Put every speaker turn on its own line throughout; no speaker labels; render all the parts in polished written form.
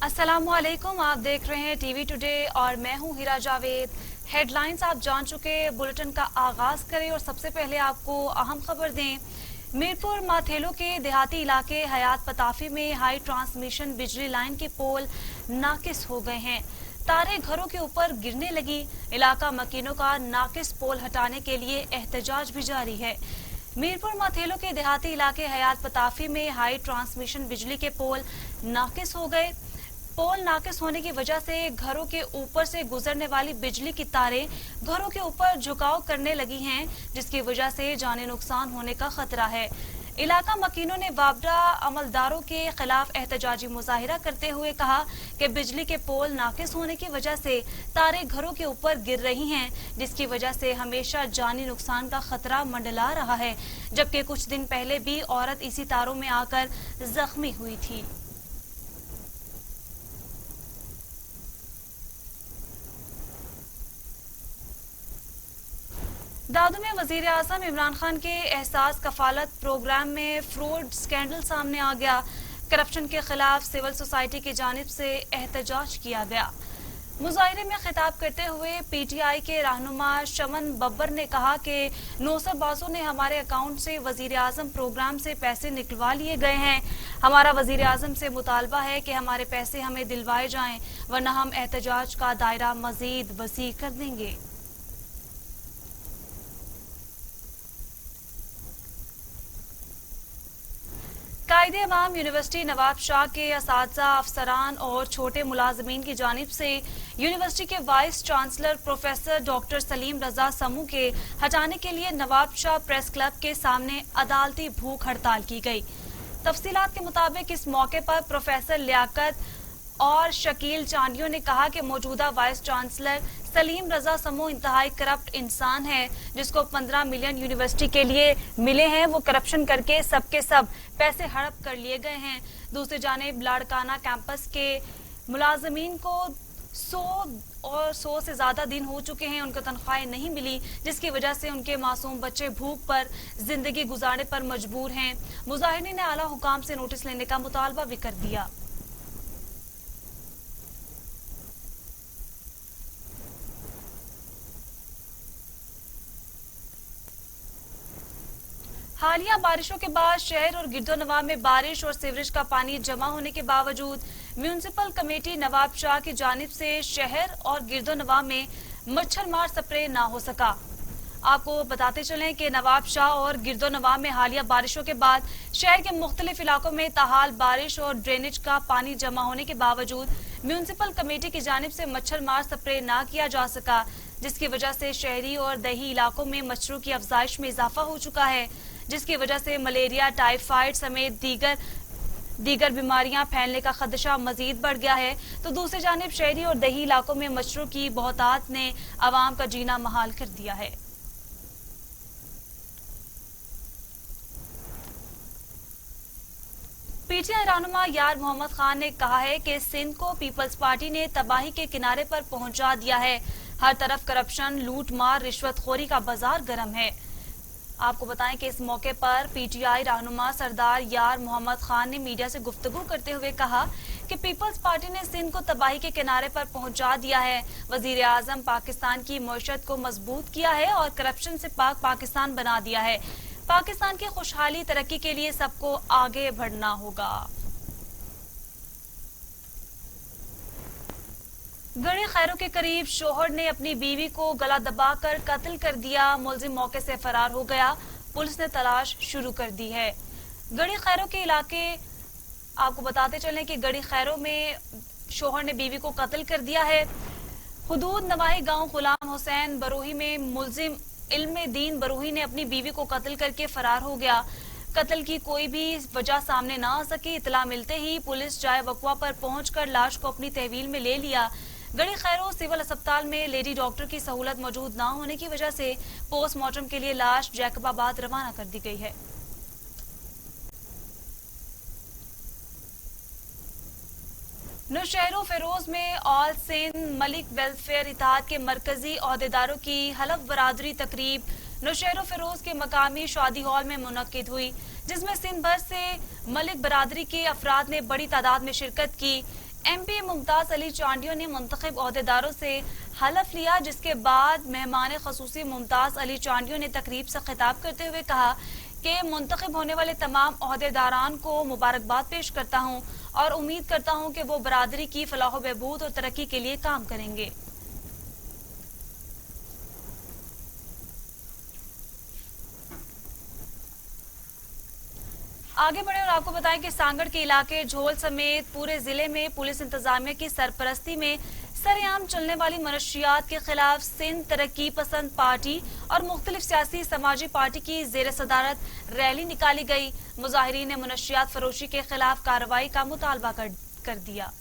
अस्सलामुअलैकुम, आप देख रहे हैं टीवी टुडे और मैं हूं हीरा जावेद। हेडलाइंस आप जान चुके, बुलेटिन का आगाज करें और सबसे पहले आपको अहम खबर दें। मीरपुर माथेलो के देहाती इलाके हयात पताफी में हाई ट्रांसमिशन बिजली लाइन के पोल नाकिस हो गए हैं। तारे घरों के ऊपर गिरने लगी। इलाका मकीनों का नाकिस पोल हटाने के लिए एहतजाज भी जारी है। मीरपुर माथेलो के देहाती इलाके हयात पताफी में हाई ट्रांसमिशन बिजली के पोल नाकिस हो गए। पोल नाकिस होने की वजह से घरों के ऊपर से गुजरने वाली बिजली की तारें घरों के ऊपर झुकाव करने लगी हैं, जिसकी वजह से जानी नुकसान होने का खतरा है। इलाका मकीनों ने वापडा अमलदारों के खिलाफ एहतजाजी मुजाहिरा करते हुए कहा कि बिजली के पोल नाकिस होने की वजह से तारें घरों के ऊपर गिर रही हैं, जिसकी वजह से हमेशा जानी नुकसान का खतरा मंडला रहा है। जबकि कुछ दिन पहले भी औरत इसी तारों में आकर जख्मी हुई थी। दादू में वजीर आजम इमरान खान के एहसास कफालत प्रोग्राम में फ्रॉड स्कैंडल सामने आ गया। करप्शन के खिलाफ सिविल सोसाइटी की जानिब से एहतजाज किया गया। मुजाहिरे में खिताब करते हुए पीटीआई के रहनुमा शमन बब्बर ने कहा कि नौसरबाजों ने हमारे अकाउंट से वजीर आजम प्रोग्राम से पैसे निकलवा लिए गए हैं। हमारा वजीर आजम से मुतालबा है कि हमारे पैसे हमें दिलवाए जाएं, वरना हम एहतजाज का दायरा मजीद वसी कर देंगे। कायदे-ए-आम यूनिवर्सिटी नवाब शाह के असातिज़ा, अफसरान और छोटे मुलाजमीन की जानिब से यूनिवर्सिटी के vice chancellor professor doctor Salim Raza Samoo के हटाने के लिए नवाब शाह प्रेस क्लब के सामने अदालती भूख हड़ताल की गई। तफसीलात के मुताबिक इस मौके पर प्रोफेसर लियाकत और शकील चांडियों ने कहा कि मौजूदा वाइस चांसलर सलीम रजा समू इंतहाई करप्ट इंसान है, जिसको 15 मिलियन यूनिवर्सिटी के लिए मिले हैं। वो करप्शन करके सबके सब पैसे हड़प कर लिए गए हैं। दूसरी जानिब लाड़काना कैंपस के मुलाजमीन को 100 से ज्यादा दिन हो चुके हैं, उनको तनख्वाहें नहीं मिली, जिसकी वजह से उनके मासूम बच्चे भूख पर जिंदगी गुजारने पर मजबूर हैं। मुजाहिरीन ने आला हुकाम से नोटिस लेने का मुतालबा भी कर दिया। हालिया बारिशों के बाद शहर और गिरदोनवाब में बारिश और सीवरेज का पानी जमा होने के बावजूद म्यूनिसिपल कमेटी नवाब शाह की जानिब से शहर और गिरदोनवाब में मच्छर मार स्प्रे ना हो सका। आपको बताते चलें कि नवाब शाह और गिरदोनवाब में हालिया बारिशों के बाद शहर के मुख्तलिफ इलाकों में ताहाल बारिश और ड्रेनेज का पानी जमा होने के बावजूद म्यूनिसिपल कमेटी की जानिब से मच्छर मार स्प्रे ना किया जा सका, जिसकी वजह से शहरी और दही इलाकों में मच्छरों की अफजाइश में इजाफा हो चुका है, जिसकी वजह से मलेरिया, टाइफाइड समेत दीगर बीमारियां फैलने का खदशा मजीद बढ़ गया है। तो दूसरी जानिब शहरी और दही इलाकों में मच्छरों की बहुतात ने आवाम का जीना महाल कर दिया है। पीटीआई रहनुमा यार मोहम्मद खान ने कहा है कि सिंध को पीपल्स पार्टी ने तबाही के किनारे पर पहुंचा दिया है। हर तरफ करप्शन, लूट मार, रिश्वतखोरी का बाजार गर्म है। आपको बताएं कि इस मौके पर पीटीआई रहनुमा सरदार यार मोहम्मद खान ने मीडिया से गुफ्तगू करते हुए कहा कि पीपल्स पार्टी ने सिंध को तबाही के किनारे पर पहुंचा दिया है। वजीर आजम पाकिस्तान की मईशत को मजबूत किया है और करप्शन से पाक पाकिस्तान बना दिया है। पाकिस्तान की खुशहाली तरक्की के लिए सबको आगे बढ़ना होगा। गड़ी खैरों के करीब शोहर ने अपनी बीवी को गला दबाकर कत्ल कर दिया। मुलजिम मौके से फरार हो गया। पुलिस ने तलाश शुरू कर दी है। गड़ी खैरों के इलाके, आपको बताते चलें कि गड़ी खैरों में शोहर ने बीवी को कत्ल कर दिया है। हुदूद नवाही गांव गुलाम हुसैन बरोही में मुलजिम इल्मे दीन बरोही ने अपनी बीवी को कत्ल करके फरार हो गया। कत्ल की कोई भी वजह सामने न आ सकी। इतला मिलते ही पुलिस जाए वकवा पर पहुंचकर लाश को अपनी तहवील में ले लिया। गड़ी खैरो सिविल अस्पताल में लेडी डॉक्टर की सहूलत मौजूद न होने की वजह से पोस्टमार्टम के लिए लाश जैकबाबाद रवाना कर दी गई है। नौशहरों फेरोज में ऑल सिंध मलिक वेलफेयर इत्तेहाद के मरकजी ओहदेदारों की हलफ बरादरी तकरीब नौशहरों फेरोज के मकामी शादी हॉल में मुनक्किद हुई, जिसमें सिंध भर से मलिक बरादरी के अफराद ने बड़ी तादाद में शिरकत की। MP मुमताज अली चांडियो ने मुंतखब ओहदेदारों से हलफ लिया, जिसके बाद मेहमान खसूसी मुमताज अली चांडियो ने तकरीब से खिताब करते हुए कहा कि मुंतखब होने वाले तमाम ओहदेदारान को मुबारकबाद पेश करता हूँ और उम्मीद करता हूँ कि वो बरादरी की फलाह बहबूद और तरक्की के लिए काम करेंगे। आगे बढ़े और आपको बताएं कि सांगड़ के इलाके झोल समेत पूरे जिले में पुलिस इंतजामिया की सरपरस्ती में सरेआम चलने वाली मनशियात के खिलाफ सिंध तरक्की पसंद पार्टी और मुख्तलिफ सियासी समाजी पार्टी की जेर सदारत रैली निकाली गई। मुजाहिरीन ने मनशियात फरोशी के खिलाफ कार्रवाई का मुतालबा कर दिया।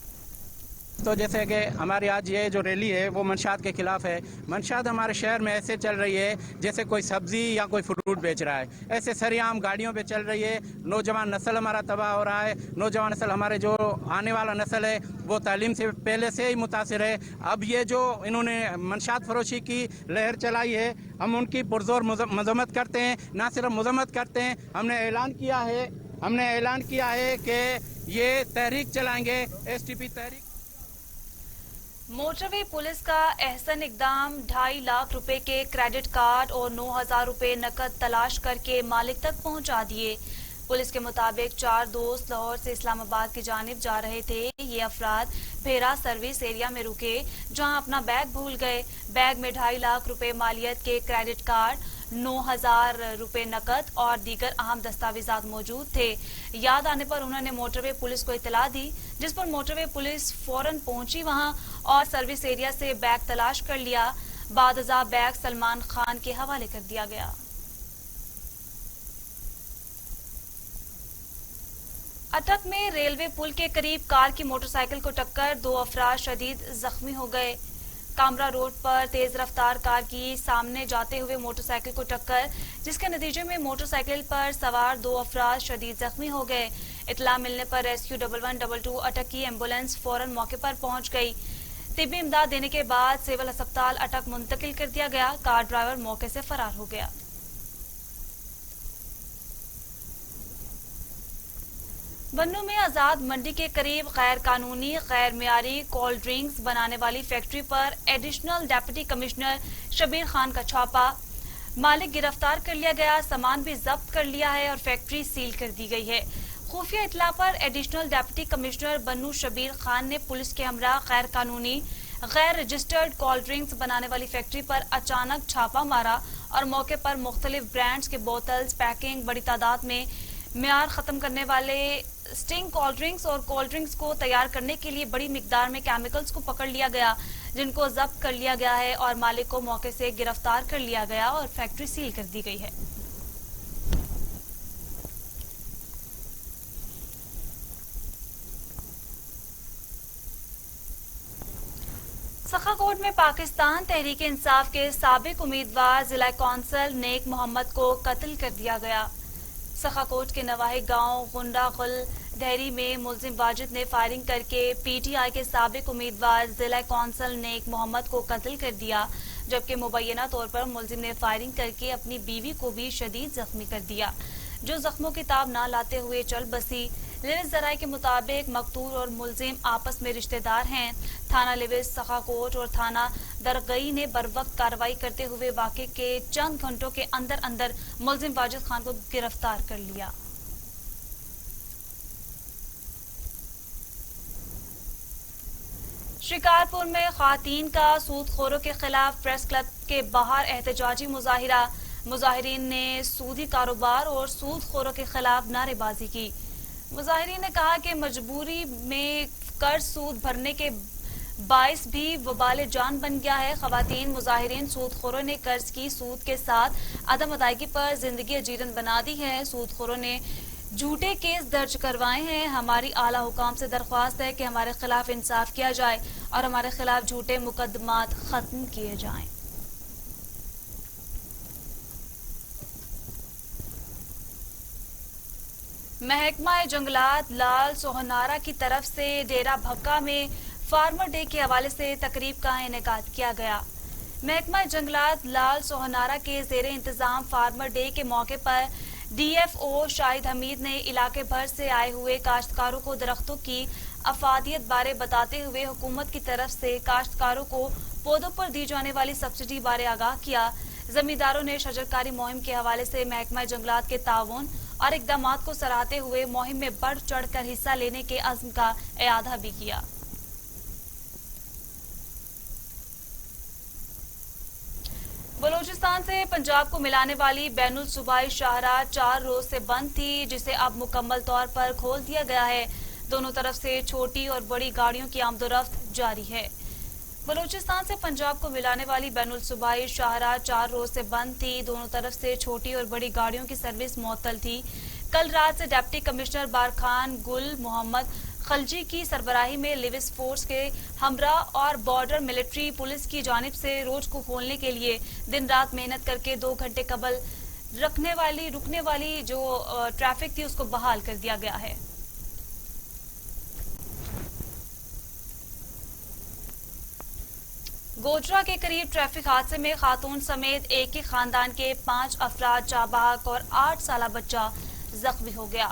तो जैसे कि हमारी आज ये जो रैली है वो मंशात के खिलाफ है। मंशात हमारे शहर में ऐसे चल रही है जैसे कोई सब्जी या कोई फ्रूट बेच रहा है, ऐसे सरेआम गाड़ियों पे चल रही है। नौजवान नस्ल हमारा तबाह हो रहा है। नौजवान नस्ल हमारे जो आने वाला नस्ल है वो तालीम से पहले से ही मुतासिर है। अब ये जो इन्होंने मंशात फरोशी की लहर चलाई है हम उनकी पुरजोर मजम्मत करते हैं। ना सिर्फ मजम्मत करते हैं, हमने ऐलान किया है कि ये तहरीक चलाएंगे, STP तहरीक।
मोटरवे पुलिस का एहसन इकदाम 2.5 लाख रुपए के क्रेडिट कार्ड और 9,000 रुपए नकद तलाश करके मालिक तक पहुंचा दिए। पुलिस के मुताबिक 4 दोस्त लाहौर से इस्लामाबाद की जानिब जा रहे थे। ये अफराद भेरा सर्विस एरिया में रुके, जहां अपना बैग भूल गए। बैग में 2.5 लाख रुपए मालियत के क्रेडिट कार्ड, 9,000 रुपए नकद और दीगर अहम दस्तावेजात मौजूद थे। याद आने पर उन्होंने मोटरवे पुलिस को इतला दी, जिस पर मोटरवे पुलिस फौरन पहुंची वहां और सर्विस एरिया से बैग तलाश कर लिया। बादअज़ा बैग सलमान खान के हवाले कर दिया गया। अटक में रेलवे पुल के करीब कार की मोटरसाइकिल को टक्कर, 2 अफराद शदीद जख्मी हो गए। कामरा रोड पर तेज रफ्तार कार की सामने जाते हुए मोटरसाइकिल को टक्कर, जिसके नतीजे में मोटरसाइकिल पर सवार 2 अफराद शदीद जख्मी हो गए। इतला मिलने पर रेस्क्यू 1112 अटक की एम्बुलेंस फौरन मौके पर पहुंच गई। तिब्बी इमदाद देने के बाद सिविल अस्पताल अटक मुंतकिल कर दिया गया। कार ड्राइवर मौके से फरार हो गया। बन्नू में आजाद मंडी के करीब गैर कानूनी गैर मियारी कोल्ड ड्रिंक्स बनाने वाली फैक्ट्री पर additional deputy commissioner Shabbir Khan का छापा, मालिक गिरफ्तार कर लिया गया। सामान भी जब्त कर लिया है और फैक्ट्री सील कर दी गई है। खुफिया इतला पर एडिशनल डिप्टी कमिश्नर बन्नू शबीर खान ने पुलिस के हमरा गैर कानूनी गैर रजिस्टर्ड कोल्ड ड्रिंक्स बनाने वाली फैक्ट्री पर अचानक छापा मारा और मौके पर मुख्तलिफ ब्रांड्स के बोतल्स, पैकिंग, बड़ी तादाद में मियार खत्म करने वाले स्टिंग कोल्ड ड्रिंक्स और कोल्ड ड्रिंक्स को तैयार करने के लिए बड़ी मिकदार में केमिकल्स को पकड़ लिया गया, जिनको जब्त कर लिया गया है और मालिक को मौके से गिरफ्तार कर लिया गया और फैक्ट्री सील कर दी गई है। सखाकोट में पाकिस्तान तहरीक इंसाफ के साबिक उम्मीदवार जिला कौंसल नेक मोहम्मद को कत्ल कर दिया गया। सखाकोट के नवाही गांव गुंडा गुल डेहरी में मुलजिम वाजिद ने फायरिंग करके PTI के साबिक उम्मीदवार जिला कौंसल नेक मोहम्मद को कत्ल कर दिया, जबकि मुबैना तौर पर मुलजिम ने फायरिंग करके अपनी बीवी को भी शदीद जख्मी कर दिया, जो जख्मों की ताब ना लाते हुए चल बसी। लिविस जराये के मुताबिक मकतूल और मुलजिम आपस में रिश्तेदार हैं। थाना लिविस, सखाकोट और थाना दरगई ने बरवक्त कार्रवाई करते हुए वाक़े के चंद घंटों के अंदर अंदर मुलजिम वाजिद खान को गिरफ्तार कर लिया। शिकारपुर में खातीन का सूदखोरों के खिलाफ प्रेस क्लब के बाहर एहतजाजी मुजाहिरा। मुजाहिरीन ने सूदी कारोबार और सूदखोरों के खिलाफ नारेबाजी की। मुजाहिरीन ने कहा कि मजबूरी में कर्ज सूद भरने के बाइस भी वबाल जान बन गया है। खवातीन मुजाहिरीन सूदखोरों ने कर्ज की सूद के साथ अदम अदायगी पर जिंदगी अजीरन बना दी है। सूदखोरों ने झूठे केस दर्ज करवाए हैं। हमारी आला हुकाम से दरख्वास्त है कि हमारे खिलाफ इंसाफ किया जाए और हमारे खिलाफ झूठे मुकदमात खत्म किए जाएं। महकमा जंगलात लाल सोहनारा की तरफ से डेरा भक्का में फार्मर डे के हवाले से तकरीब का इनेकाद किया गया। महकमा जंगलात लाल सोहनारा के ज़ेरे इंतजाम फार्मर डे के मौके पर DFO शाहिद हमीद ने इलाके भर से आए हुए काश्तकारों को दरख्तों की अफादियत बारे बताते हुए हुकूमत की तरफ से काश्तकारों को पौधों पर दी जाने वाली सब्सिडी बारे आगाह किया। जमींदारों ने शजरकारी मुहिम के हवाले से महकमा जंगलात के ताउन और इकदामात को सराहते हुए मुहिम में बढ़ चढ़ कर हिस्सा लेने के अज़्म का इआदा भी किया। बलूचिस्तान से पंजाब को मिलाने वाली बैनुल सूबाई शाहराह 4 रोज से बंद थी, जिसे अब मुकम्मल तौर पर खोल दिया गया है। दोनों तरफ से छोटी और बड़ी गाड़ियों की आमदोरफ्त जारी है। बलूचिस्तान से पंजाब को मिलाने वाली बैनुल सूबाई शाहराह 4 रोज से बंद थी। दोनों तरफ से छोटी और बड़ी गाड़ियों की सर्विस मुअत्तल थी। कल रात से डिप्टी कमिश्नर बारखान गुल मोहम्मद खलजी की सरबराही में लिविस फोर्स के हमरा और बॉर्डर मिलिट्री पुलिस की जानिब से रोड को खोलने के लिए दिन रात मेहनत करके 2 घंटे कबल रुकने वाली जो ट्रैफिक थी उसको बहाल कर दिया गया है। गोजरा के करीब ट्रैफिक हादसे में खातून समेत एक ही खानदान के 5 अफराद जाँ बहक और 8 साला बच्चा जख्मी हो गया।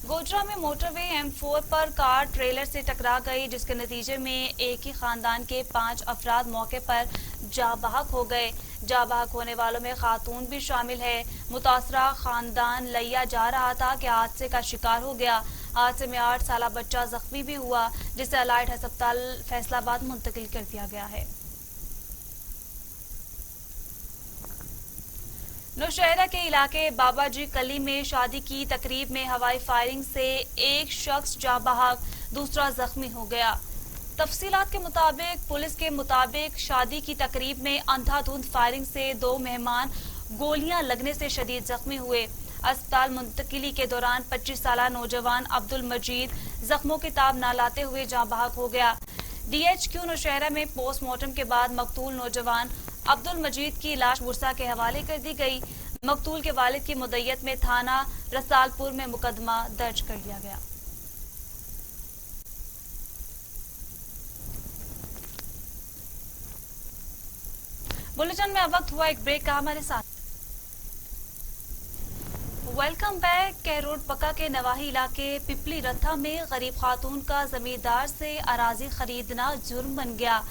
गोजरा में मोटरवे M4 पर कार ट्रेलर से टकरा गई, जिसके नतीजे में एक ही खानदान के 5 अफराद मौके पर जाँ बहक हो गए। जाँ बहक होने वालों में खातून भी शामिल है। मुतासरा खानदान लिया जा रहा था कि हादसे का शिकार हो गया। हादसे में 8 साला बच्चा जख्मी भी हुआ, जिसे अलाइड अस्पताल फैसलाबाद मुंतकिल कर दिया गया है। नौशहरा के इलाके बाबाजी कली में शादी की तकरीब में हवाई फायरिंग से एक शख्स जाँ बहक, दूसरा जख्मी हो गया। तफसीलात के मुताबिक पुलिस के मुताबिक शादी की तकरीब में अंधाधुंध फायरिंग से 2 मेहमान गोलियां लगने से शदीद जख्मी हुए। अस्पताल मुंतकिली के दौरान 25 साला नौजवान अब्दुल मजीद जख्मों की ताब न लाते हुए जाँ बहक हो गया। DHQ नौशहरा में पोस्टमार्टम के बाद मकतूल नौजवान अब्दुल मजीद की लाश बुरसा के हवाले कर दी गई। मकतूल के वालिद की मुद्दयत में थाना रसालपुर में मुकदमा दर्ज कर लिया गया। बुलेटिन में अब वक्त हुआ एक ब्रेक का, हमारे साथ वेलकम बैक। कैरोड पक्का के नवाही इलाके पिपली रत्था में गरीब खातून का जमींदार से अराजी खरीदना जुर्म बन गया।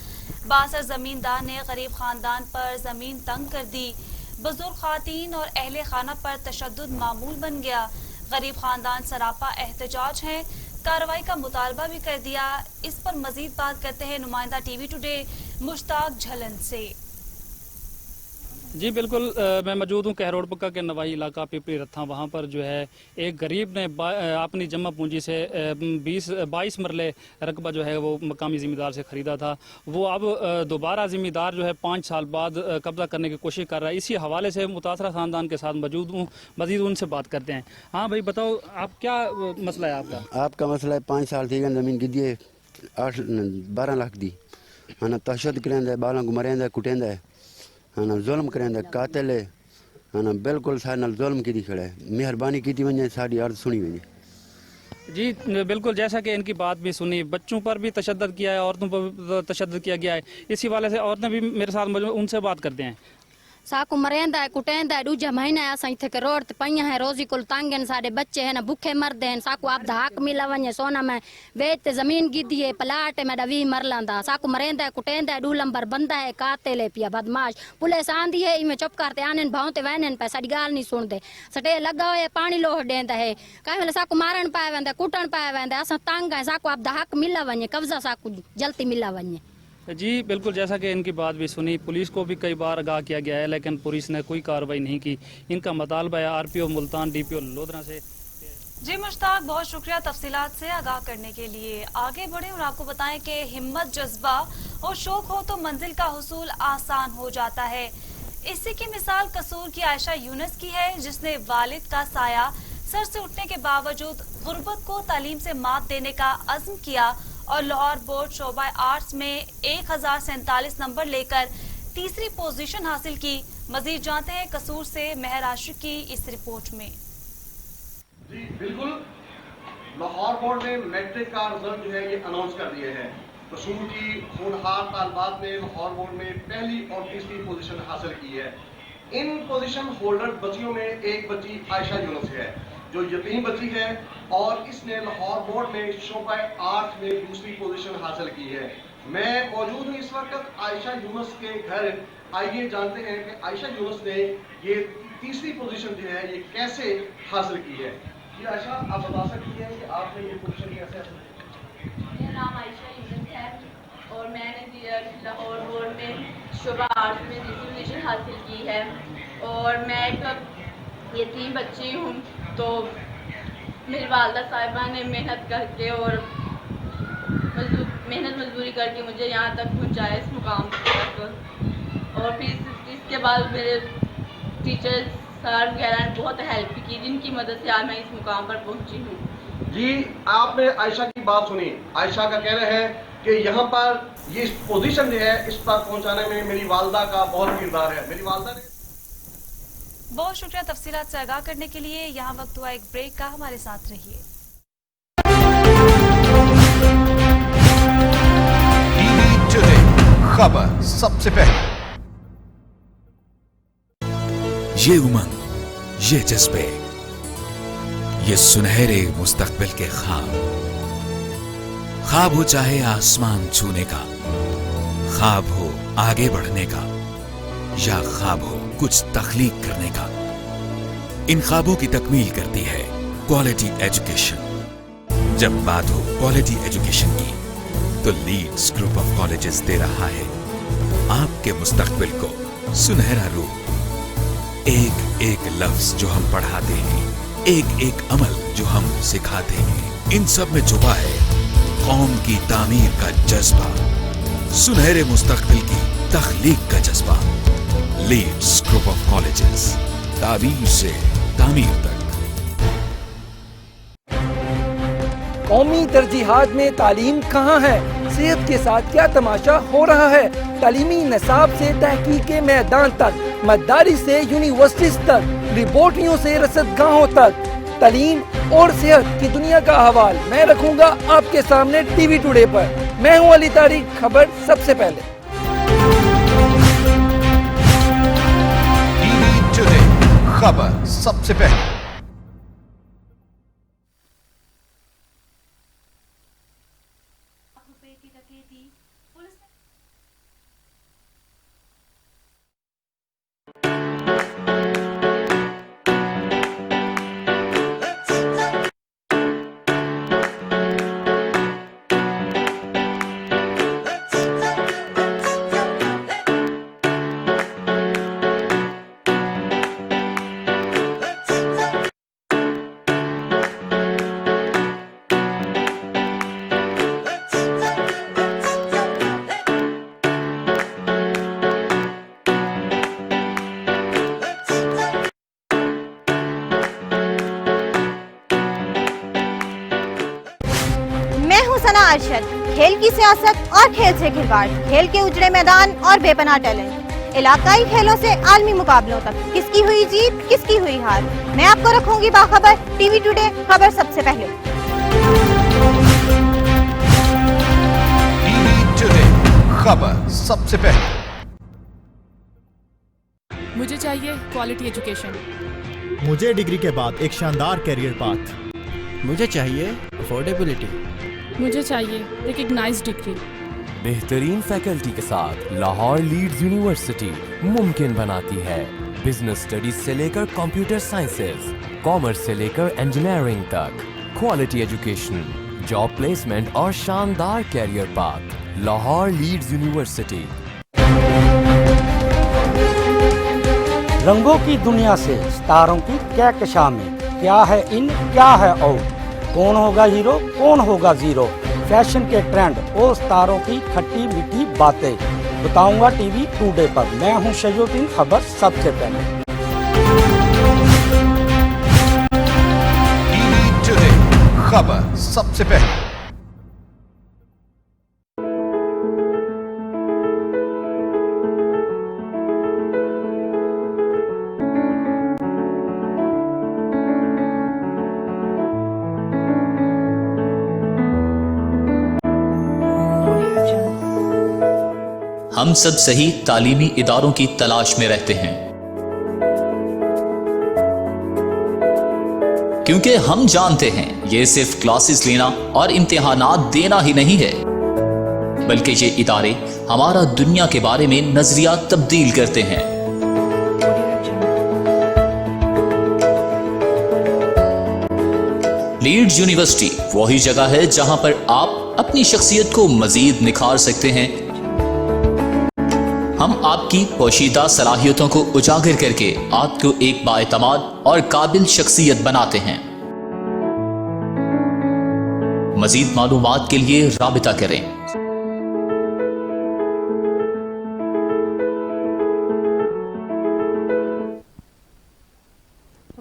बासर जमींदार ने गरीब खानदान पर जमीन तंग कर दी। बुजुर्ग खातीन और अहले खाना पर तशद्दुद मामूल बन गया। गरीब खानदान सरापा एहतजाज है, कार्रवाई का मुतालबा भी कर दिया। इस पर मजीद बात करते हैं नुमाइंदा टीवी टुडे मुश्ताक झलन से।
जी बिल्कुल, मैं मौजूद हूँ कहरोड पक्का के नवाही इलाका पिपली रत्था। वहाँ पर जो है एक गरीब ने अपनी जमा पूंजी से 22 मरले रकबा जो है वो मकामी ज़िम्मेदार से ख़रीदा था। वो अब दोबारा ज़िम्मेदार जो है 5 साल बाद कब्ज़ा करने की कोशिश कर रहा है। इसी हवाले से मुतासरा ख़ानदान के साथ मौजूद हूँ, मज़ीद उनसे बात करते हैं। हाँ भाई बताओ, आप क्या मसला है आपका?
आपका मसला है 5 साल थी ज़मीन की दिए 12 लाख दी है ना। तशद करेंदा बालों को मरेंदा कुटेंदा है ना, जुल्म करेंदा कातिल है ना। बिल्कुल सारे नाल जुल्म की खड़ा है। मेहरबानी की वजे साड़ी अर्ज सुनी वजे।
जी बिल्कुल, जैसा कि इनकी बात भी सुनी, बच्चों पर भी तशद्दुद किया है, औरतों पर भी तशद्दुद किया गया है। इसी वाले से औरतें भी मेरे साथ मौजूद, उनसे बात करते हैं।
साकू मरेंदा है कुटेंदा है दूजा महीना असां इथे के रोड ते पईया है रोजी कुल तंग हैं। साडे बच्चे है ना भूखे मरदे हैं। साकू आप हक मिला वने सोना में वेच ते जमीन गिदी है प्लाट में 20 मरलांदा। साकू मरेंदा है कुटेंदा है दू लंबर बंदा है कातिल है पिया बदमाश। पुलिस आंदी है इमे चुप करते आने भावते वहने पे साडी गाल नहीं सुनदे। सटे लगा होए पानी लोह देंदा है। काई वेले साकू मारन पाए वेंदा कुटन पाए वेंदा। असां तंग है। साकू आप हक मिला वने कब्जा साकू जल्दी मिला वने।
जी बिल्कुल, जैसा कि इनकी बात भी सुनी, पुलिस को भी कई बार आगाह किया गया है, लेकिन पुलिस ने कोई कार्रवाई नहीं की। इनका मुतालबा है RPO मुल्तान DPO लोधरा से।
जी मुश्ताक, बहुत शुक्रिया तफसीलात से आगाह करने के लिए। आगे बढ़े और आपको बताएं कि हिम्मत, जज्बा और शौक हो तो मंजिल का हुसूल आसान हो जाता है। इसी की मिसाल कसूर की आयशा यूनुस की है, जिसने वालिद का साया सर से उठने के बावजूद गुर्बत को तालीम से मात देने का अज़्म किया और लाहौर बोर्ड शोबा आर्ट्स में 1047 नंबर लेकर तीसरी पोजीशन हासिल की। मजीद जानते हैं कसूर से मेहर आशिक की इस रिपोर्ट में।
जी बिल्कुल, लाहौर बोर्ड ने मैट्रिक का रिजल्ट जो है ये अनाउंस कर दिए हैं। कसूर की होनहार तालिबात ने लाहौर बोर्ड में पहली और तीसरी पोजीशन हासिल की है। इन पोजीशन होल्डर बच्चियों में एक बच्ची आयशा यूनुस है। जो यतीम बच्ची है और इसने लाहौर बोर्ड में शोबा आर्ट में दूसरी पोजीशन हासिल की है। मैं मौजूद हूँ इस वक्त आयशा यूनुस के घर। आइए जानते हैं कि आयशा यूनुस ने ये तीसरी पोजीशन जो है ये कैसे हासिल की है। जी आयशा, आप बता सकती हैं कि आपने ये पोजीशन कैसे हासिल की?
मेरा नाम आयशा यूनुस है और मैंने लाहौर बोर्ड में शोबा आर्ट में दूसरी पोजीशन हासिल की है। और मैं एक यतीम बच्ची हूँ, तो मेरी वालदा साहिबा ने मेहनत करके और मेहनत मजदूरी करके मुझे यहाँ तक पहुँचाया, इस मुकाम तक। और फिर इसके बाद मेरे टीचर सर वगैरह ने बहुत हेल्प की, जिनकी मदद से आज मैं इस मुकाम पर पहुँची हूँ।
जी, आपने आयशा की बात सुनी। आयशा का कहना है कि यहाँ पर ये पोजीशन जो है इस पर पहुँचाने में मेरी वालदा का बहुत किरदार है। मेरी वालदा ने
बहुत शुक्रिया तफसीलात से आगाह करने के लिए। यहाँ वक्त हुआ एक ब्रेक का, हमारे साथ रहिए।
टीवी टुडे खबर सबसे पहले।
ये उमंग, ये जज्बे, ये सुनहरे मुस्तकबिल के ख्वाब हो चाहे आसमान छूने का, ख्वाब हो आगे बढ़ने का, या ख्वाब हो कुछ तख्लीक करने का, इन ख्वाबों की तकमील करती है क्वालिटी एजुकेशन। जब बात हो क्वालिटी एजुकेशन की, तो लीड्स ग्रुप ऑफ कॉलेजेस दे रहा है आपके मुस्तकबिल को सुनहरा रूप। एक एक लफ्ज जो हम पढ़ाते हैं, एक एक अमल जो हम सिखाते हैं, इन सब में छुपा है कौम की तामीर का जज्बा, सुनहरे मुस्तकबिल की तख्लीक का जज्बा। लीड्स ग्रुप ऑफ कॉलेजेस, ताबीर से तामीर तक।
कौमी तरजीहात में तालीम कहाँ है? सेहत के साथ क्या तमाशा हो रहा है? तालीमी निसाब से तहकीक के मैदान तक, मदारिस से यूनिवर्सिटीज तक, रिपोर्टियों से रसदगाहों तक, तालीम और सेहत की दुनिया का हवाल मैं रखूंगा आपके सामने टीवी टुडे पर। मैं हूं अली तारिक, खबर सबसे पहले।
टीवी टुडे खबर सबसे पहले।
अरशद, खेल की सियासत और खेल से खिलवाड़, खेल के उजड़े मैदान और बेपनाह टैलेंट, इलाकाई खेलों से आलमी मुकाबलों तक, किसकी हुई जीत किसकी हुई हार, मैं आपको रखूंगी बाखबर। टीवी टुडे खबर सबसे पहले।
टीवी टुडे खबर सबसे पहले।
मुझे चाहिए क्वालिटी एजुकेशन।
मुझे डिग्री के बाद एक शानदार कैरियर पाथ।
मुझे चाहिए अफोर्डेबिलिटी।
मुझे चाहिए रिकग्नाइज्ड डिग्री।
बेहतरीन फैकल्टी के साथ लाहौर लीड्स यूनिवर्सिटी मुमकिन बनाती है बिजनेस स्टडीज से लेकर कंप्यूटर साइंसेज, कॉमर्स से लेकर इंजीनियरिंग तक, क्वालिटी एजुकेशन, जॉब प्लेसमेंट और शानदार career path. Lahore Leeds university.
रंगों की दुनिया से सितारों की कहकशां में, क्या है इन क्या है आउट, कौन होगा हीरो कौन होगा जीरो, फैशन के ट्रेंड और सितारों की खट्टी मीठी बातें बताऊंगा टीवी टुडे पर। मैं हूं शजोद्दीन, खबर सबसे पहले।
टीवी टुडे खबर सबसे पहले।
हम सब सही तालीमी इदारों की तलाश में रहते हैं। क्योंकि हम जानते हैं ये सिर्फ क्लासेस लेना और इम्तिहानात देना ही नहीं है, बल्कि ये इदारे हमारा दुनिया के बारे में नजरिया तब्दील करते हैं। लीड्स यूनिवर्सिटी वही जगह है जहां पर आप अपनी शख्सियत को मजीद निखार सकते हैं। हम आपकी पोशीदा सलाहियतों को उजागर करके आपको एक बाएतमाद और काबिल शख्सियत बनाते हैं। मजीद मालूमात के लिए राबिता करें।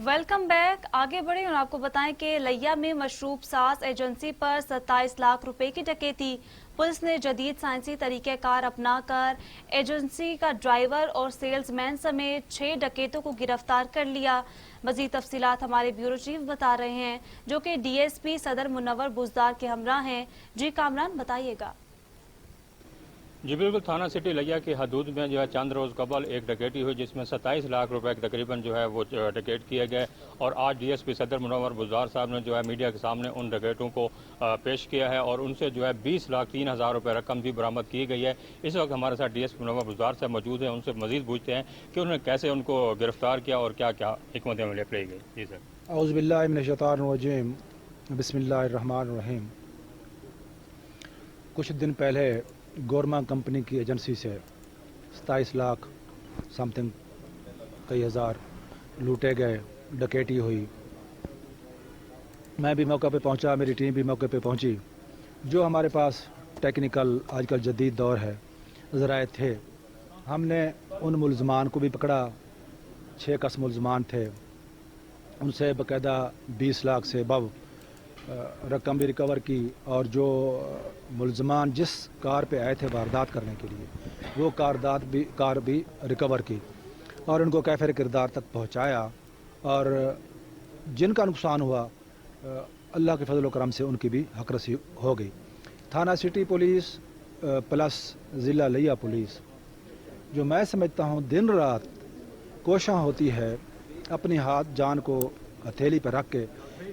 Welcome back. आगे बढ़े और आपको बताएं कि लिया में मशरूब साज एजेंसी पर 27 लाख रुपए की डकैती। पुलिस ने जदीद साइंसी तरीक़ेकार अपनाकर एजेंसी का ड्राइवर और सेल्समैन समेत 6 डकैतों को गिरफ्तार कर लिया। मजीद तफसीलात हमारे ब्यूरो चीफ बता रहे हैं, जो कि DSP सदर मुनव्वर बुजदार के हमरा हैं। जी कामरान, बताइएगा।
जी बिल्कुल, थाना सिटी लिया की हदूद में जो है चंद रोज़ कबल एक डकैती हुई, जिसमें 27 लाख रुपए के तकरीबन जो है वो डकैत किए गए। और आज DSP सदर मुनव्वर बुज़दार साहब ने जो है मीडिया के सामने उन डकैतों को पेश किया है और उनसे जो है 20,03,000 रुपये रकम भी बरामद की गई है। इस वक्त हमारे साथ DSP मुनव्वर बुज़दार साहब मौजूद हैं, उनसे मजीद पूछते हैं कि उन्होंने कैसे उनको गिरफ्तार किया और क्या क्या हिकमत अमली अपनाई गई। जी सर।
औज़ु बिल्लाहि मिनश शैतानिर रजीम, बिस्मिल्लाहिर रहमानिर रहीम। कुछ दिन पहले गोरमा कंपनी की एजेंसी से 27 लाख समथिंग कई हज़ार लूटे गए, डकैती हुई। मैं भी मौके पे पहुंचा, मेरी टीम भी मौके पे पहुंची। जो हमारे पास टेक्निकल आजकल जदीद दौर है ज़राए थे, हमने उन मुलजमान को भी पकड़ा। 6 कस मुलजमान थे, उनसे बाकायदा 20 लाख से अबव रकम भी रिकवर की। और जो मुलजमान जिस कार पे आए थे वारदात करने के लिए, वो कार भी रिकवर की और उनको कैफे किरदार तक पहुंचाया। और जिनका नुकसान हुआ अल्लाह के फजल व करम से उनकी भी हकरसी हो गई। थाना सिटी पुलिस प्लस ज़िला लिया पुलिस, जो मैं समझता हूँ दिन रात कोशिश होती है अपनी हाथ जान को हथेली पर रख के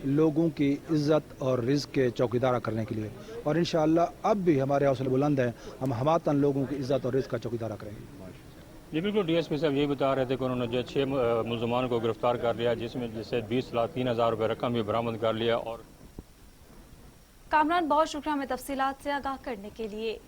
लोगों की इज्जत और रिज़्क़ के चौकीदारा करने के लिए। और इंशाअल्लाह अब भी हमारे हौसले बुलंद हैं, हम हमातन लोगों की इज्जत और रिज़्क़ का चौकीदारा करेंगे।
जी बिल्कुल, DSP साहब यही बता रहे थे कि उन्होंने जो 6 मुलजमान को गिरफ्तार कर लिया, जिसमें जैसे 20,03,000 रुपये रकम भी बरामद कर लिया। और
कामरान, बहुत शुक्रिया हमें तफसीलात से आगाह करने के लिए।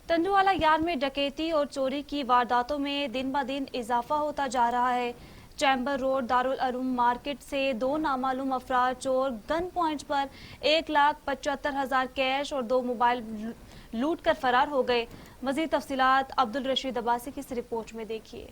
तंजूवाला यार्ड में डकैती और चोरी की वारदातों में दिन ब दिन इजाफा होता जा रहा है। चैम्बर रोड दारुल अरूम मार्केट से 2 नामालूम अफराद चोर गन पॉइंट पर 1,75,000 कैश और 2 मोबाइल लूट कर फरार हो गए। मजीद तफसीलात अब्दुल रशीद अब्बासी की इस रिपोर्ट में देखिए।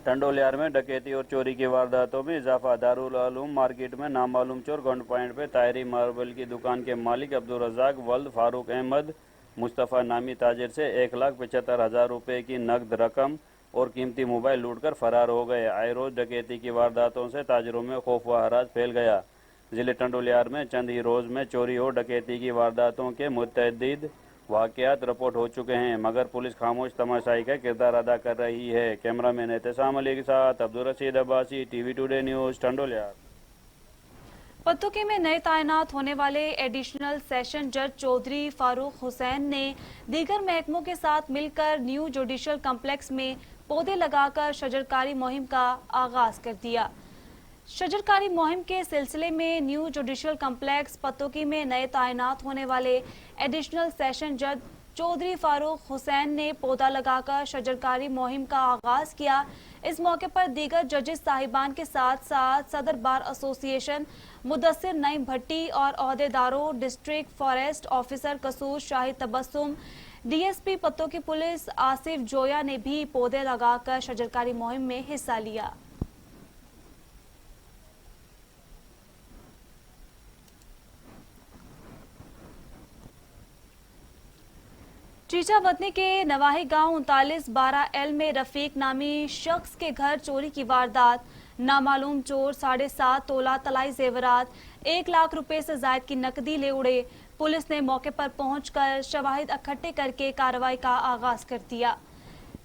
टंडोलियार में डकैती और चोरी की वारदातों में इजाफा। दारुल अरूम मार्केट में नामालूम चोर गन पॉइंट पर तायरी मार्बल की दुकान के मालिक अब्दुल रज़ाक वल्द फारूक अहमद मुस्तफ़ा नामी ताजिर से 1,75,000 रुपये की नकद रकम और कीमती मोबाइल लूटकर फरार हो गए। आए रोज डकैती की वारदातों से ताजरों में खौफ व हराज फैल गया। ज़िले टंडोलियार में चंद ही रोज में चोरी और डकैती की वारदातों के मुतअद्दिद वाक़यात रिपोर्ट हो चुके हैं, मगर पुलिस खामोश तमाशाई का किरदार अदा कर रही है। कैमरामैन एहतसाम अली के साथ Abdul Rashid Abbasi, TV today news, Tando Allahyar.
Pattoki में नए तैनात होने वाले एडिशनल सेशन जज चौधरी फारूक हुसैन ने दीगर महकमों के साथ मिलकर न्यू जुडिशल कम्प्लेक्स में पौधे लगाकर शजरकारी मुहिम का आगाज कर दिया। शजरकारी मुहिम के सिलसिले में न्यू जुडिशल कम्प्लेक्स पत्तुकी में नए तैनात होने वाले एडिशनल सेशन जज चौधरी फारूक हुसैन ने पौधा लगाकर शजरकारी मुहिम का आगाज किया। इस मौके पर दीगर जजेस साहिबान के साथ साथ सदर बार एसोसिएशन मुदस्सिर नईम भट्टी और ओहदेदारों, डिस्ट्रिक्ट फॉरेस्ट ऑफिसर कसूर शाहिद तबस्सुम, DSP पत्तुकी पुलिस आसिफ जोया ने भी पौधे लगाकर शजरकारी मुहिम में हिस्सा लिया। चीचा वतनी के नवाही गांव 3912L में रफीक नामी शख्स के घर चोरी की वारदात। नामालूम चोर 7.5 तोला तलाई जेवरात, 1 लाख रुपए से ज्यादा की नकदी ले उड़े। पुलिस ने मौके पर पहुंचकर शवाहिद इकट्ठे करके कार्रवाई का आगाज कर दिया।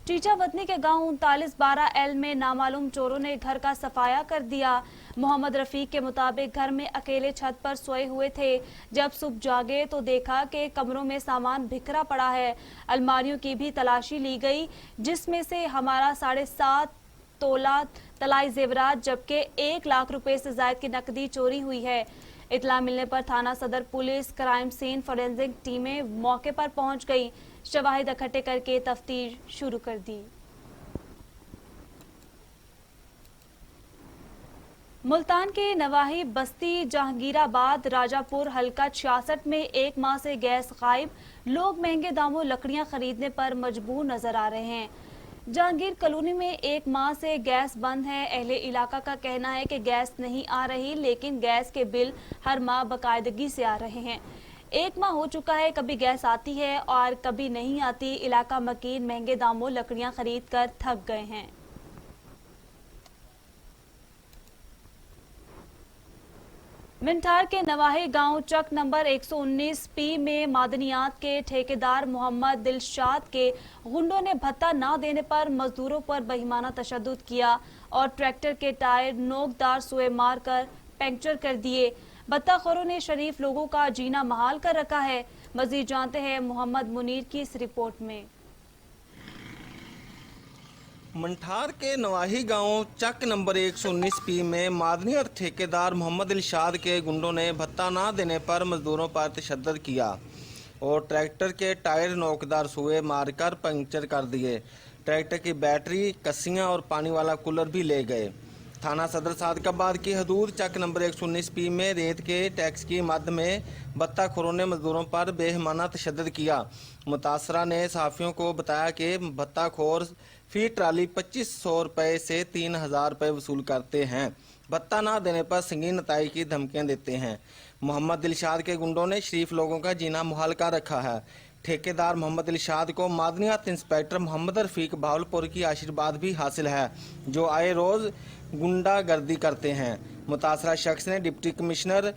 टीचा वतनी के गांव 3912L में नामालूम चोरों ने घर का सफाया कर दिया। मोहम्मद रफीक के मुताबिक घर में अकेले छत पर सोए हुए थे। जब सुबह जागे तो देखा कि कमरों में सामान बिखरा पड़ा है। अलमारियों की भी तलाशी ली गई, जिसमें से हमारा 7.5 तोला तलाई जेवरात जबकि 1 लाख रुपए से ज्यादा की नकदी चोरी हुई है। इतला मिलने पर थाना सदर पुलिस, क्राइम सीन, फोरेंसिक टीमें मौके पर पहुंच गई। शवाहिद इकट्ठे करके तफ्तीश शुरू कर दी। मुल्तान के नवाही बस्ती जहांगीराबाद राजापुर हल्का 66 में 1 माह से गैस गायब। लोग महंगे दामों लकड़ियां खरीदने पर मजबूर नजर आ रहे हैं। जहांगीर कॉलोनी में 1 माह से गैस बंद है। अहले इलाका का कहना है कि गैस नहीं आ रही, लेकिन गैस के बिल हर माह बाकायदगी से आ रहे हैं। 1 माह हो चुका है, कभी गैस आती है और कभी नहीं आती। इलाका मकीन महंगे दामों लकड़ियां खरीद कर थक गए हैं। मिंठार के नवाही गांव चक नंबर 119P में मादनियात के ठेकेदार मोहम्मद दिलशाद के गुंडों ने भत्ता न देने पर मजदूरों पर बेईमाना तशद्दुद किया और ट्रैक्टर के टायर नोकदार सुए मारकर पंक्चर कर दिए। भत्ताखोरों ने शरीफ लोगों का जीना महाल कर रखा है। मजीद जानते हैं मोहम्मद मुनीर की इस रिपोर्ट में।
मंठार के नवाही गांव चक नंबर 119P में मादनी और ठेकेदार मोहम्मद दिलशाद के गुंडों ने भत्ता ना देने पर मजदूरों पर तशद्दुद किया और ट्रैक्टर के टायर नोकदार सुए मारकर पंक्चर कर दिए। ट्रैक्टर की बैटरी, कस्सियां और पानी वाला कूलर भी ले गए। थाना सदर सादकाबाद की हदूद चक नंबर 119P में रेत के टैक्स की मद में भत्ताखोरों ने मजदूरों पर बेहमाना तशद्दुद किया। मुतासरा ने सहाफ़ियों को बताया कि भत्ताखोर फी ट्राली 2500 रुपये से 3000 रुपये वसूल करते हैं। भत्ता ना देने पर संगीन नताई की धमकियां देते हैं। मोहम्मद दिलशाद के गुंडों ने शरीफ लोगों का जीना मुहाल कर रखा है। ठेकेदार मोहम्मद दिलशाद को मादनियात इंस्पेक्टर मोहम्मद रफीक भावलपुर की आशीर्वाद भी हासिल है, जो आए रोज़ गुंडागर्दी करते हैं। मुतासरा शख्स ने डिप्टी कमिश्नर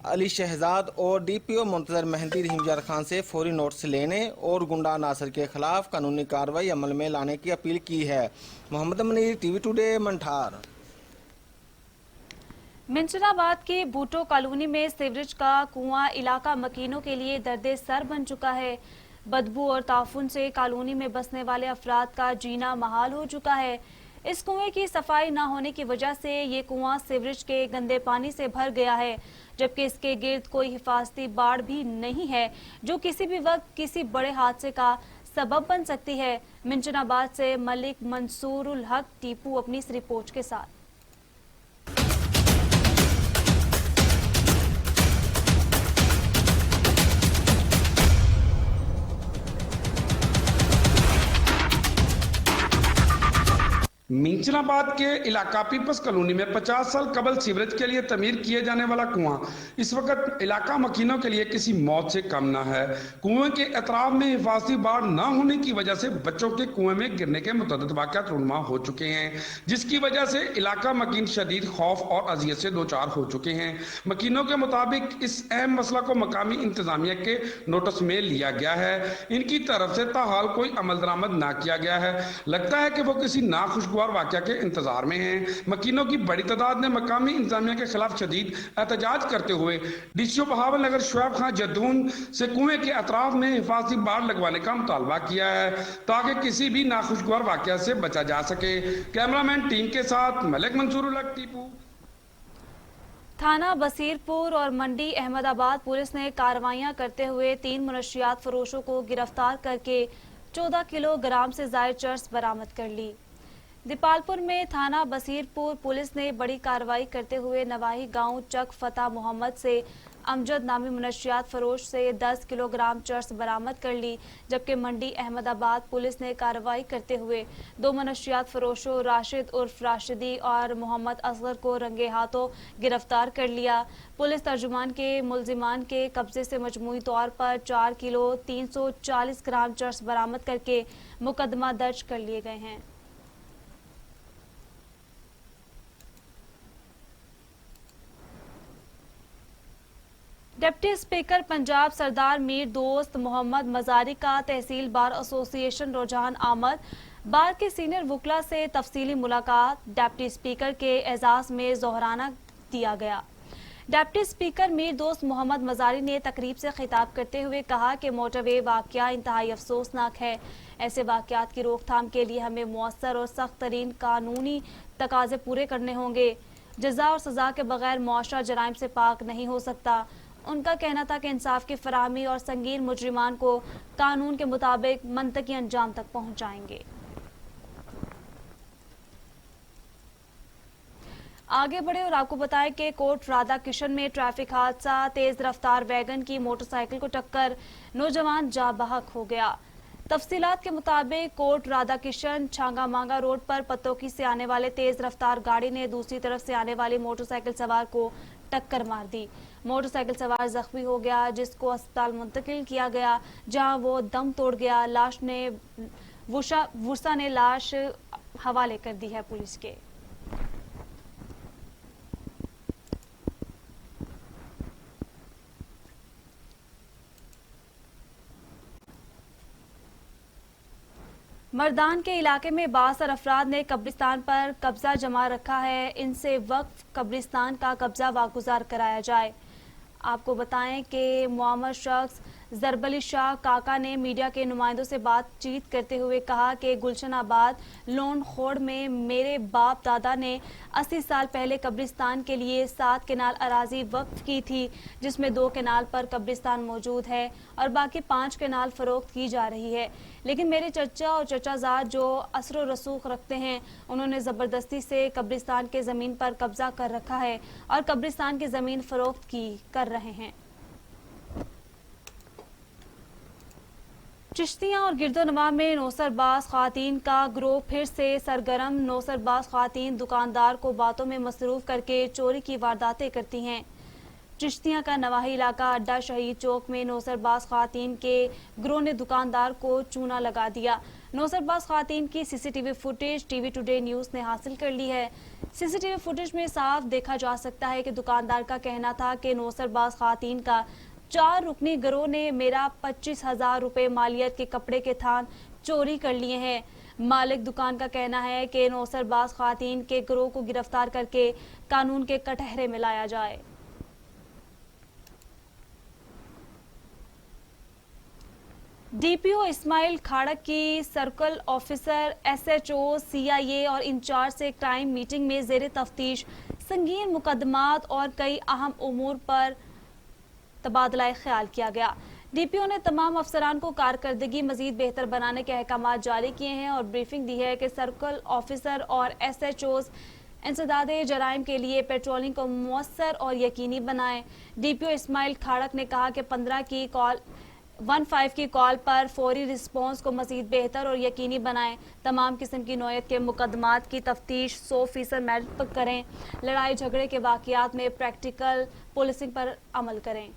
अली शहजाद और DPO मुंतजर मेहंदी रहीमजार खान से फौरी नोटिस लेने और गुंडा नासर के खिलाफ कानूनी कार्रवाई अमल में लाने की अपील की है। Muhammad Munir, TV today, Manthar.
मिंचनाबाद की बूटो कॉलोनी में सीवरेज का कुआं इलाका मकीनों के लिए दर्दे सर बन चुका है। बदबू और ताफुन से कॉलोनी में बसने वाले अफराद का जीना महाल हो चुका है। इस कुएं की सफाई न होने की वजह से ये कुआं सीवरेज के गंदे पानी से भर गया है, जबकि इसके गिर्द कोई हिफाजती बाड़ भी नहीं है, जो किसी भी वक्त किसी बड़े हादसे का सबब बन सकती है। मिंचनाबाद से मलिक मंसूरुल हक टीपू अपनी इस रिपोर्ट के साथ।
मिंचनाबाद के इलाका पीपल्स कॉलोनी में 50 साल कबल सीवरेज के लिए तमीर किए जाने वाला कुआं इस वक्त इलाका मकीनों के लिए किसी मौत से कम न है। कुएं के अतराफ में हिफाजती बाड़ न होने की वजह से बच्चों के कुएं में गिरने के मुतअद्दिद वाक़यात रूनुमा हो चुके हैं, जिसकी वजह से इलाका मकीन शदीद खौफ और अजियत से दो चार हो चुके हैं। मकीनों के मुताबिक इस अहम मसला को मकामी इंतजामिया के नोटिस में लिया गया है। इनकी तरफ से ताहाल कोई अमल दरामद ना किया गया है। लगता है कि वो किसी नाखुशगवार वाक़या के इंतजार में हैं। मकीनों की बड़ी तादाद ने मकामी इंतजामिया के खिलाफ शदीद एहतजाज करते हुए DCO बहावल नगर शुएब खान जद्दून से कुएं के अतराफ में हिफाजती बाड़ लगवाने का मुतालबा किया है, ताकि किसी भी नाखुशगवार वाक़या से बचा जा सके। कैमरामैन टीम के साथ मलिक मंसूरुल हक टीपू।
थाना बसीरपुर और मंडी अहमदाबाद पुलिस ने कार्रवाइयां करते हुए 3 मुनशियात फरोशों को गिरफ्तार करके 14 किलोग्राम से ज़ायद चर्स बरामद कर ली। दीपालपुर में थाना बसीरपुर पुलिस ने बड़ी कार्रवाई करते हुए नवाही गांव चक फता मोहम्मद से अमजद नामी मुनशियात फरोश से 10 किलोग्राम चर्स बरामद कर ली, जबकि मंडी अहमदाबाद पुलिस ने कार्रवाई करते हुए 2 मुनशियात फरोशों राशिद उर्फ राशिदी और मोहम्मद असगर को रंगे हाथों गिरफ्तार कर लिया। पुलिस तर्जुमान के मुलजिमान के कब्जे से मजमूई तौर पर 4 किलो 340 ग्राम चर्स बरामद करके मुकदमा दर्ज कर लिए गए हैं। डिप्टी स्पीकर पंजाब सरदार मीर दोस्त मोहम्मद मजारी का तहसील बार एसोसिएशन रुझान आमद। बार के सीनियर वकला से तफसीली मुलाकात, डिप्टी स्पीकर के एजाज में जोहराना दिया गया। डिप्टी स्पीकर मीर दोस्त मोहम्मद मजारी ने तकरीब से खिताब करते हुए कहा कि मोटरवे वाक़या इंतहाई अफसोसनाक है। ऐसे वाक़यात की रोकथाम के लिए हमें मुअस्सर और सख्त तरीन कानूनी तकाजे पूरे करने होंगे। जज़ा और सज़ा के बगैर मुआशरा जराइम से पाक नहीं हो सकता। उनका कहना था कि इंसाफ की फराहमी और संगीन मुजरिमान को कानून के मुताबिक मंतकी अंजाम तक पहुँचाएंगे। आगे बढ़े और आपको बताएं कि कोट राधा किशन में ट्रैफिक हादसा, तेज रफ्तार वैगन की मोटरसाइकिल को टक्कर, नौजवान जाँ बहक हो गया। तफसीलात के मुताबिक कोट राधा किशन छांगा मांगा रोड पर पतोकी से आने वाले तेज रफ्तार गाड़ी ने दूसरी तरफ से आने वाली मोटरसाइकिल सवार को टक्कर मार दी। मोटरसाइकिल सवार जख्मी हो गया, जिसको अस्पताल मुंतकिल किया गया, जहां वो दम तोड़ गया। वुसा ने लाश हवाले कर दी है पुलिस के। मर्दान के इलाके में बासर अफराद ने कब्रिस्तान पर कब्जा जमा रखा है। इनसे वक्फ कब्रिस्तान का कब्जा वागुजार कराया जाए। आपको बताएं कि मुआमर शख्स जरबली शाह काका ने मीडिया के नुमाइंदों से बातचीत करते हुए कहा कि गुलशन आबाद लोन खोड़ में मेरे बाप दादा ने 80 साल पहले कब्रिस्तान के लिए 7 केनाल अराजी वक्फ की थी, जिसमें 2 केनाल पर कब्रिस्तान मौजूद है और बाकी 5 केनाल फरोख्त की जा रही है। लेकिन मेरे चचा और चचाजाद जो असर और रसूख रखते हैं, उन्होंने ज़बरदस्ती से कब्रिस्तान के ज़मीन पर कब्जा कर रखा है और कब्रिस्तान की ज़मीन फरोख्त कर रहे हैं। चिश्तियाँ और गिरदोनवा में नौसरबाज ख़वातीन का ग्रोह फिर से सरगर्म। नौसरबाज ख़वातीन दुकानदार को बातों में मसरूफ़ करके चोरी की वारदातें करती हैं। चिश्तियाँ का नवाही इलाका अड्डा शहीद चौक में नौसरबाज ख़वातीन के ग्रोह ने दुकानदार को चूना लगा दिया। नौसरबाज ख़वातीन की CCTV footage TV today news ने हासिल कर ली है। सीसीटीवी फुटेज में साफ देखा जा सकता है कि दुकानदार का कहना था कि नौसरबाज ख़वातीन का 4 रुकनी गिरोह ने मेरा 25,000 रुपये मालियत के कपड़े के थान चोरी कर लिए हैं। मालिक दुकान का कहना है कि नौसरबाज ख़वातीन के गिरोह को गिरफ्तार करके कानून के कटहरे में लाया जाए। डीपीओ इस्माइल खाड़क की सर्कल ऑफिसर, एसएचओ, सीआईए और इंचार्ज से क्राइम मीटिंग में जेर तफ्तीश संगीन मुकदमात और कई अहम उमूर पर तबादला ख्याल किया गया। डीपीओ ने तमाम अफसरान को कारकर्दगी मजीद बेहतर बनाने के अहकामात जारी किए हैं और ब्रीफिंग दी है कि सर्कल ऑफिसर और एसएचओज इंसदादे जराइम के लिए पेट्रोलिंग को मुअस्सर और यकीनी बनाएं। डीपीओ इस्माइल खाड़क ने कहा कि 15 की कॉल पर फौरी रिस्पॉन्स को मजीद बेहतर और यकीनी बनाएं। तमाम किस्म की नौयत के मुकदमात की तफ्तीश 100% मेरिट पर करें। लड़ाई झगड़े के वाक़यात में प्रैक्टिकल पुलिसिंग पर अमल करें।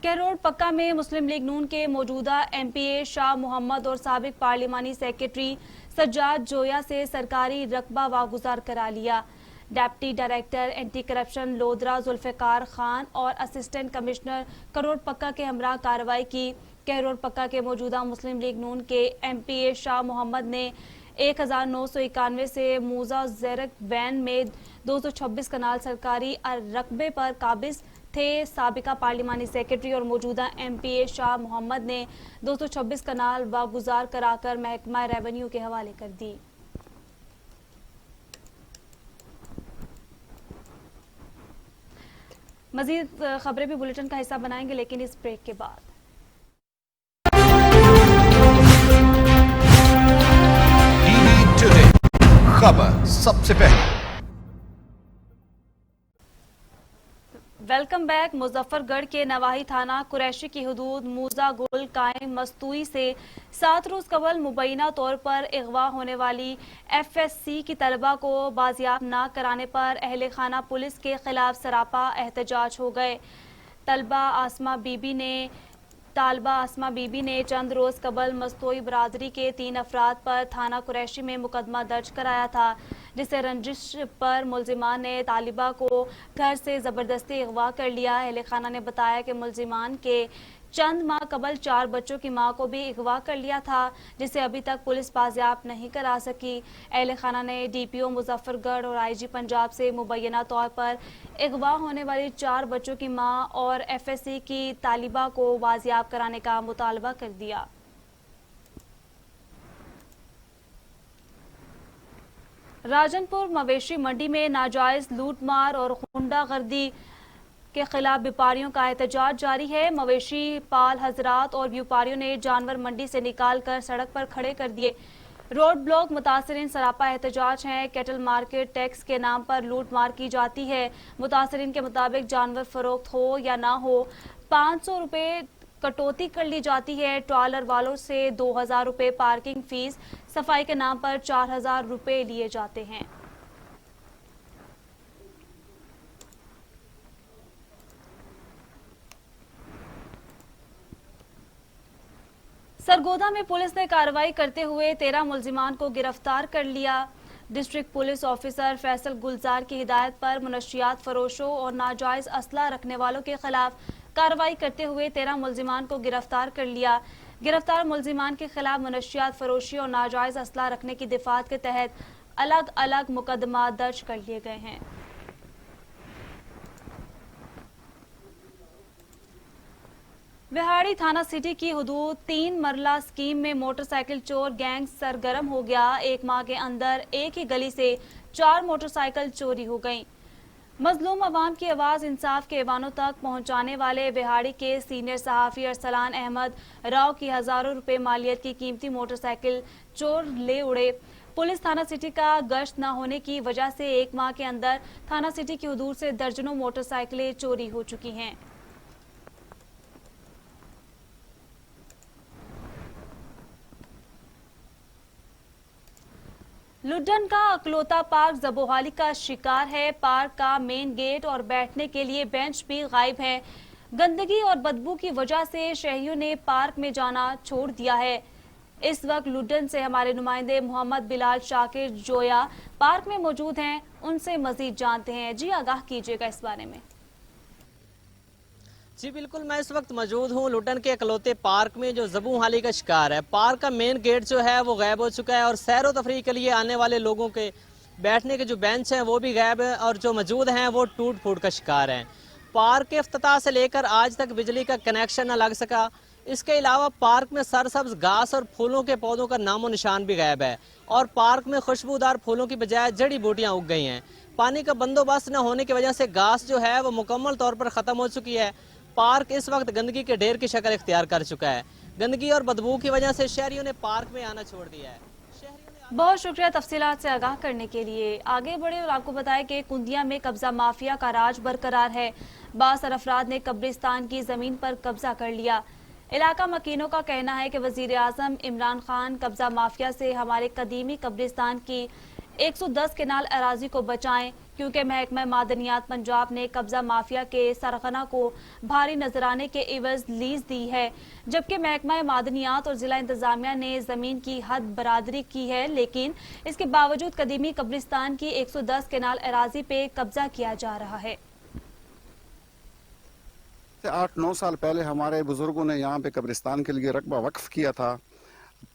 कैरोड पक्का में मुस्लिम लीग नून के मौजूदा एमपीए शाह मोहम्मद और साबिक पार्लिमानी सेक्रेटरी सज्जाद जोया से सरकारी रकबा वागुजार करा लिया। Deputy director anti corruption Lodhran Zulfiqar Khan और असिस्टेंट कमिश्नर करोड़ पक्का के हमरा कार्रवाई की। कैरोड पक्का के मौजूदा मुस्लिम लीग नून के एमपीए शाह मोहम्मद ने 1991 से मूजा ज़ेरक वैन में 226 कनाल सरकारी रकबे पर काबिज थे। साबिका पार्लिमानी सेक्रेटरी और मौजूदा एमपीए शाह मोहम्मद ने 226 कनाल वागुजार कराकर महकमा रेवेन्यू के हवाले कर दी। मजीद खबरें भी बुलेटिन का हिस्सा बनाएंगे, लेकिन इस ब्रेक के बाद।
टीवी टुडे खबर सबसे पहले।
Welcome back. मुजफ्फरगढ़ के नवाही थाना कुरैशी की हदूद मूजा गुल कायम मस्तूई से 7 रोज कबल मुबैना तौर पर अगवा होने वाली एफएससी की तलबा को बाजियाब न कराने पर अहले खाना पुलिस के खिलाफ सरापा एहतजाज हो गए। तालबा आसमा बीबी ने चंद रोज कबल मस्तूई बरादरी के 3 अफराद पर थाना कुरैशी में मुकदमा दर्ज कराया था, जिससे रंजिश पर मुलजिमान ने तालिबा को घर से ज़बरदस्ती अगवा कर लिया। अहले खाना ने बताया कि मुलजिमान के चंद माह कबल 4 बच्चों की मां को भी अगवा कर लिया था, जिसे अभी तक पुलिस बाजियाब नहीं करा सकी। अहले खाना ने DPO मुजफ्फरगढ़ और IG पंजाब से मुबैना तौर पर अगवा होने वाली 4 बच्चों की मां और FSC की तालिबा को बाजियाब कराने का मुतालबा कर दिया। राजनपुर मवेशी मंडी में नाजायज लूटमार और गुंडागर्दी के खिलाफ व्यापारियों का एहतजाज जारी है। मवेशी पाल हजरात और व्यापारियों ने जानवर मंडी से निकालकर सड़क पर खड़े कर दिए। रोड ब्लॉक मुतासरीन सरापा एहतजाज हैं। कैटल मार्केट टैक्स के नाम पर लूट मार की जाती है। मुतासरीन के मुताबिक जानवर फरोख्त हो या ना हो 500 रुपये कटौती कर ली जाती है। ट्रॉलर वालों से 2000 रुपये पार्किंग फीस, सफाई के नाम पर 4000 रुपये लिए जाते हैं। सरगोधा में पुलिस ने कार्रवाई करते हुए 13 मुलजिमान को गिरफ्तार कर लिया। डिस्ट्रिक्ट पुलिस ऑफिसर फैसल गुलजार की हिदायत पर मुनशियात फरोशों और नाजायज असला रखने वालों के खिलाफ कार्रवाई करते हुए 13 मुलजिमान को गिरफ्तार कर लिया। गिरफ्तार मुलजिमान के खिलाफ मुनशियात फरोशी और नाजायज असला रखने की दिफात के तहत अलग अलग मुकदमा दर्ज कर लिए गए हैं। बिहाड़ी थाना सिटी की हुदूद 3 मरला स्कीम में मोटरसाइकिल चोर गैंग सरगर्म हो गया। एक माह के अंदर एक ही गली से 4 मोटरसाइकिल चोरी हो गईं। मजलूम अवाम की आवाज़ इंसाफ के ऐवानों तक पहुंचाने वाले बिहाड़ी के सीनियर सहाफ़ी अरसलान अहमद राव की हज़ारों रुपए मालियत की कीमती मोटरसाइकिल चोर ले उड़े। पुलिस थाना सिटी का गश्त न होने की वजह से एक माह के अंदर थाना सिटी की हुदूद से दर्जनों मोटरसाइकिलें चोरी हो चुकी हैं। लुड्डन का अकलौता पार्क ज़बोहाली का शिकार है। पार्क का मेन गेट और बैठने के लिए बेंच भी गायब है। गंदगी और बदबू की वजह से शहरियों ने पार्क में जाना छोड़ दिया है। इस वक्त लुड्डन से हमारे नुमाइंदे मोहम्मद बिलाल शाकिर जोया पार्क में मौजूद हैं, उनसे मजीद जानते हैं। जी आगाह कीजिएगा इस बारे में।
जी बिल्कुल, मैं इस वक्त मौजूद हूँ लुड्डन के अकलौते पार्क में जो ज़बोहाली का शिकार है। पार्क का मेन गेट जो है वो गायब हो चुका है और सैर व तफरीह के लिए आने वाले लोगों के बैठने के जो बेंच हैं वो भी गायब है और जो मौजूद हैं वो टूट फूट का शिकार हैं। पार्क के इफ्तिताह से लेकर आज तक बिजली का कनेक्शन न लग सका। इसके अलावा पार्क में सरसब्ज घास और फूलों के पौधों का नामो निशान भी गायब है और पार्क में खुशबूदार फूलों की बजाय जड़ी बूटियाँ उग गई हैं। पानी का बंदोबस्त न होने की वजह से घास जो है वो मुकम्मल तौर पर ख़त्म हो चुकी है। पार्क इस वक्त गंदगी के ढेर की शक्ल इख्तियार कर चुका है। गंदगी और बदबू की वजह से शहरियों ने पार्क में आना छोड़ दिया है।
बहुत शुक्रिया तफसीलात से आगाह करने के लिए। आगे बढ़े और आपको बताएं कि कुंदिया में कब्जा माफिया का राज बरकरार है। बासर अफराद ने कब्रिस्तान की जमीन पर कब्जा कर लिया। इलाका मकीनों का कहना है कि वजीर आजम इमरान खान कब्जा माफिया से हमारे कदीमी कब्रिस्तान की 110 केनाल अराजी को बचाएं, क्योंकि महकमा मादनियात पंजाब ने कब्जा माफिया के सरगना को भारी नजराने के एवज लीज दी है, जबकि महकमा मादनियात और जिला इंतजामिया ने जमीन की हद बरादरी की है। लेकिन इसके बावजूद कदीमी कब्रिस्तान की 110 केनाल अराजी पे कब्जा किया जा रहा है।
8-9 साल पहले हमारे बुजुर्गों ने यहाँ पे कब्रिस्तान के लिए रकबा वक्फ किया था।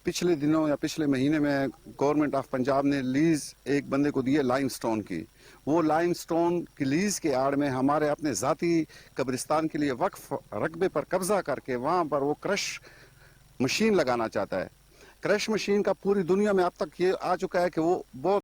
पिछले दिनों या पिछले महीने में गवर्नमेंट ऑफ पंजाब ने लीज एक बंदे को दी है लाइमस्टोन की। वो लाइमस्टोन की लीज के आड़ में हमारे अपने ज़ाती कब्रिस्तान के लिए वक्फ रकबे पर कब्जा करके वहाँ पर वो क्रश मशीन लगाना चाहता है। क्रश मशीन का पूरी दुनिया में अब तक ये आ चुका है कि वो बहुत